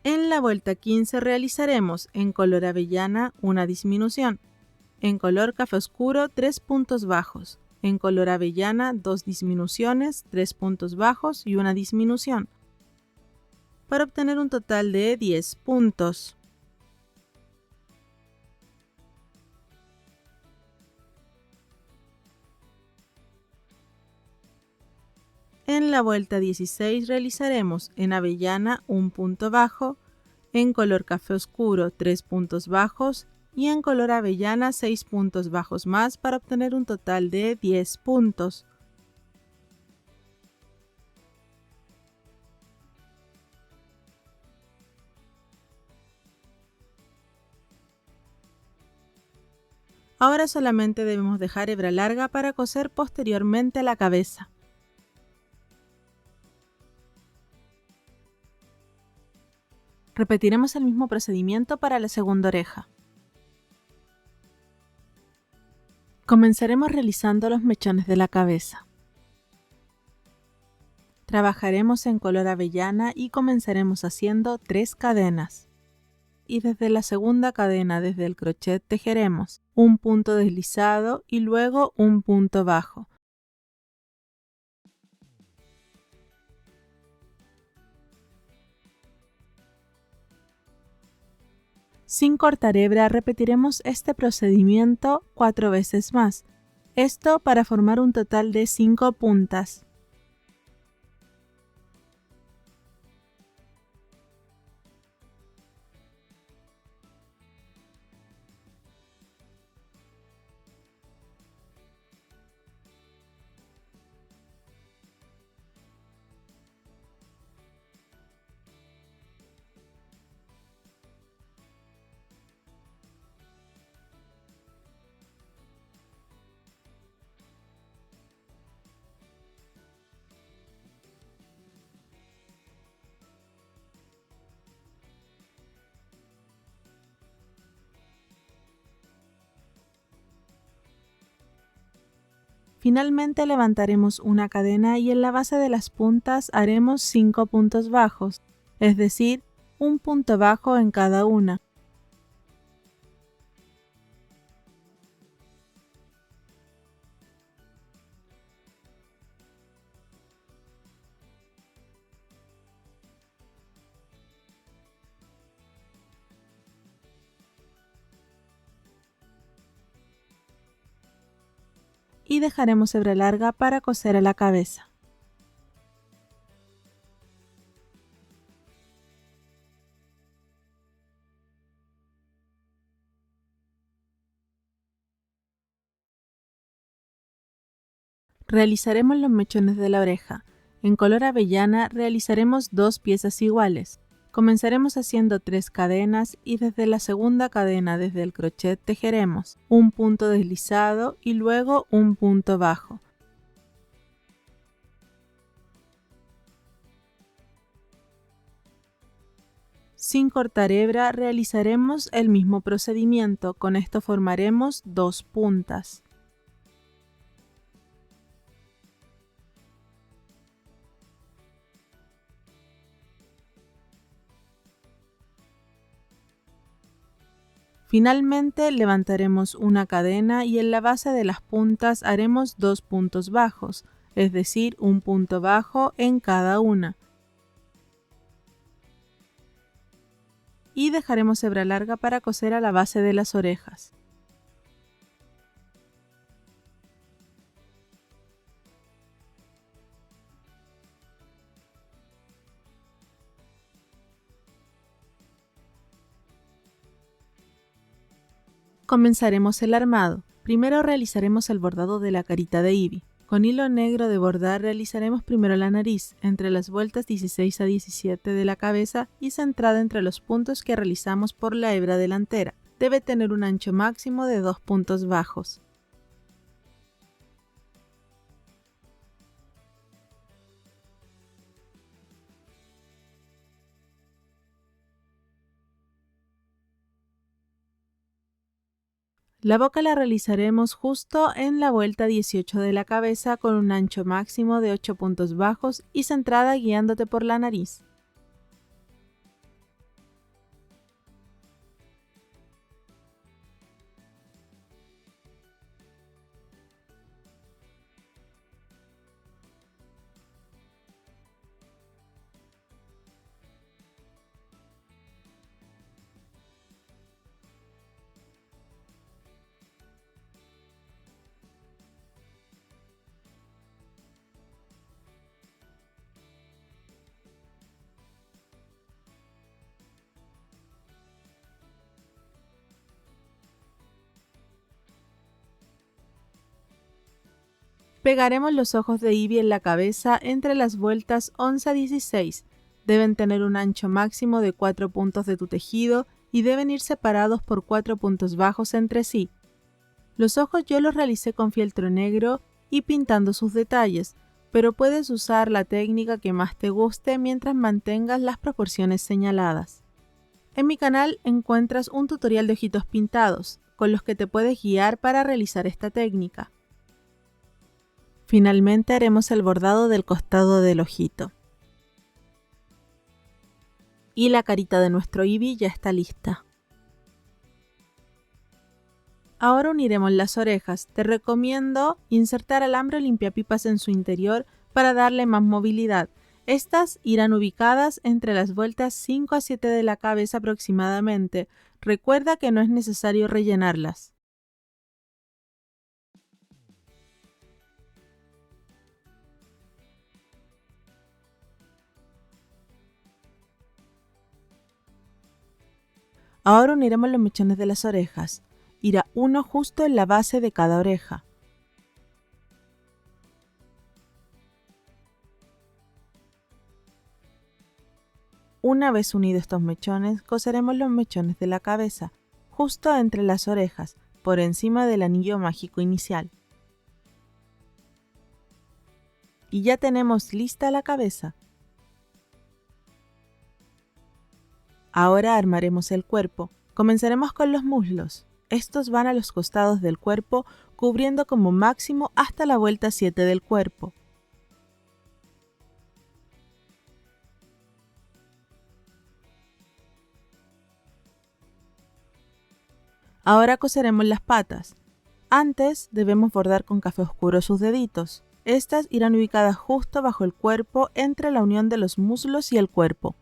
[SPEAKER 1] En la vuelta 15 realizaremos en color avellana una disminución, en color café oscuro 3 puntos bajos, en color avellana 2 disminuciones, 3 puntos bajos y una disminución, para obtener un total de 10 puntos. En la vuelta 16 realizaremos en avellana un punto bajo, en color café oscuro 3 puntos bajos y en color avellana 6 puntos bajos más para obtener un total de 10 puntos. Ahora solamente debemos dejar hebra larga para coser posteriormente la cabeza. Repetiremos el mismo procedimiento para la segunda oreja. Comenzaremos realizando los mechones de la cabeza. Trabajaremos en color avellana y comenzaremos haciendo 3 cadenas. Y desde la segunda cadena desde el crochet tejeremos un punto deslizado y luego un punto bajo. Sin cortar hebra repetiremos este procedimiento 4 veces más, esto para formar un total de 5 puntas. Finalmente levantaremos una cadena y en la base de las puntas haremos 5 puntos bajos, es decir, un punto bajo en cada una. Y dejaremos hebra larga para coser a la cabeza. Realizaremos los mechones de la oreja. En color avellana realizaremos 2 piezas iguales. Comenzaremos haciendo 3 cadenas y desde la segunda cadena desde el crochet tejeremos un punto deslizado y luego un punto bajo. Sin cortar hebra realizaremos el mismo procedimiento, con esto formaremos 2 puntas. Finalmente levantaremos una cadena y en la base de las puntas haremos 2 puntos bajos, es decir, un punto bajo en cada una. Y dejaremos hebra larga para coser a la base de las orejas. Comenzaremos el armado. Primero realizaremos el bordado de la carita de Eevee. Con hilo negro de bordar realizaremos primero la nariz, entre las vueltas 16 a 17 de la cabeza y centrada entre los puntos que realizamos por la hebra delantera. Debe tener un ancho máximo de 2 puntos bajos. La boca la realizaremos justo en la vuelta 18 de la cabeza con un ancho máximo de 8 puntos bajos y centrada guiándote por la nariz. Pegaremos los ojos de Eevee en la cabeza entre las vueltas 11 a 16. Deben tener un ancho máximo de 4 puntos de tu tejido y deben ir separados por 4 puntos bajos entre sí. Los ojos yo los realicé con fieltro negro y pintando sus detalles, pero puedes usar la técnica que más te guste mientras mantengas las proporciones señaladas. En mi canal encuentras un tutorial de ojitos pintados, con los que te puedes guiar para realizar esta técnica. Finalmente haremos el bordado del costado del ojito. Y la carita de nuestro Eevee ya está lista. Ahora uniremos las orejas. Te recomiendo insertar alambre o limpiapipas en su interior para darle más movilidad. Estas irán ubicadas entre las vueltas 5 a 7 de la cabeza aproximadamente. Recuerda que no es necesario rellenarlas. Ahora uniremos los mechones de las orejas. Irá uno justo en la base de cada oreja. Una vez unidos estos mechones, coseremos los mechones de la cabeza, justo entre las orejas, por encima del anillo mágico inicial. Y ya tenemos lista la cabeza. Ahora armaremos el cuerpo. Comenzaremos con los muslos. Estos van a los costados del cuerpo, cubriendo como máximo hasta la vuelta 7 del cuerpo. Ahora coseremos las patas. Antes debemos bordar con café oscuro sus deditos. Estas irán ubicadas justo bajo el cuerpo entre la unión de los muslos y el cuerpo.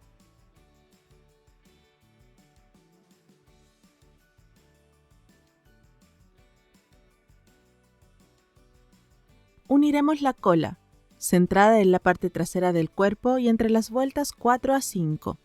[SPEAKER 1] Uniremos la cola, centrada en la parte trasera del cuerpo y entre las vueltas 4 a 5.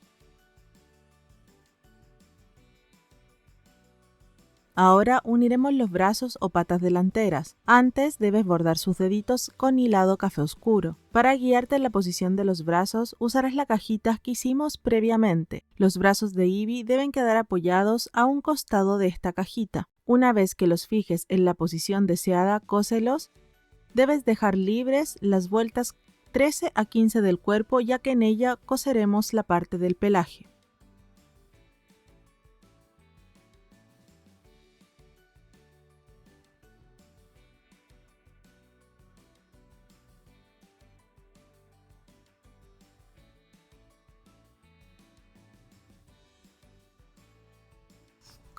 [SPEAKER 1] Ahora uniremos los brazos o patas delanteras. Antes debes bordar sus deditos con hilado café oscuro. Para guiarte en la posición de los brazos usarás la cajita que hicimos previamente. Los brazos de Eevee deben quedar apoyados a un costado de esta cajita. Una vez que los fijes en la posición deseada, cóselos. Debes dejar libres las vueltas 13 a 15 del cuerpo, ya que en ella coseremos la parte del pelaje.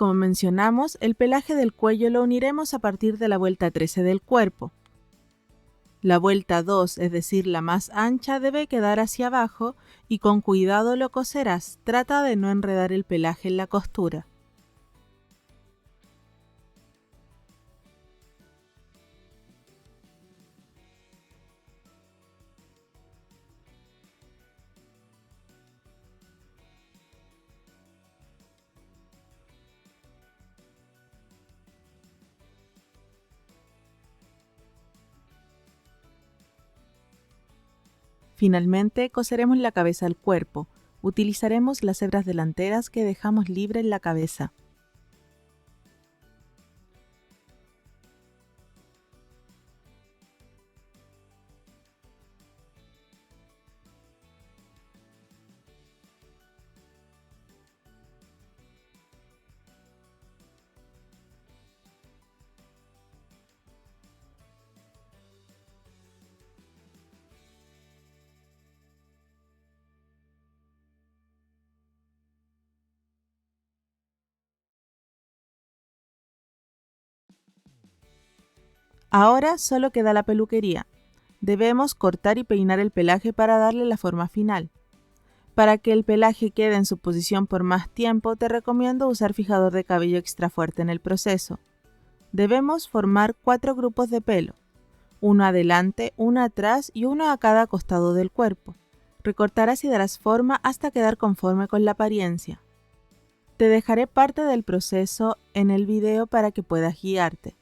[SPEAKER 1] como mencionamos, el pelaje del cuello lo uniremos a partir de la vuelta 13 del cuerpo. La vuelta 2, es decir, la más ancha, debe quedar hacia abajo y con cuidado lo coserás. Trata de no enredar el pelaje en la costura. Finalmente, coseremos la cabeza al cuerpo. Utilizaremos las hebras delanteras que dejamos libre en la cabeza. Ahora solo queda la peluquería. Debemos cortar y peinar el pelaje para darle la forma final. Para que el pelaje quede en su posición por más tiempo, te recomiendo usar fijador de cabello extra fuerte en el proceso. Debemos formar 4 grupos de pelo, uno adelante, uno atrás y uno a cada costado del cuerpo. Recortarás y darás forma hasta quedar conforme con la apariencia. Te dejaré parte del proceso en el video para que puedas guiarte.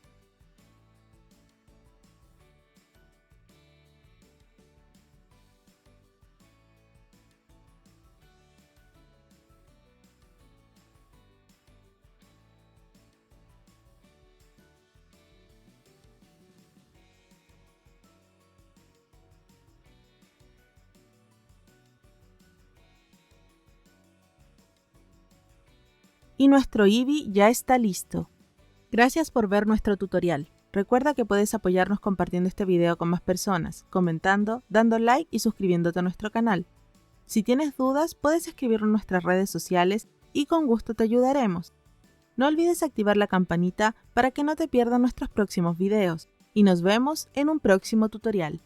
[SPEAKER 1] Y nuestro Ivy ya está listo. Gracias por ver nuestro tutorial. Recuerda que puedes apoyarnos compartiendo este video con más personas, comentando, dando like y suscribiéndote a nuestro canal. Si tienes dudas, puedes escribirlo en nuestras redes sociales y con gusto te ayudaremos. No olvides activar la campanita para que no te pierdas nuestros próximos videos y nos vemos en un próximo tutorial.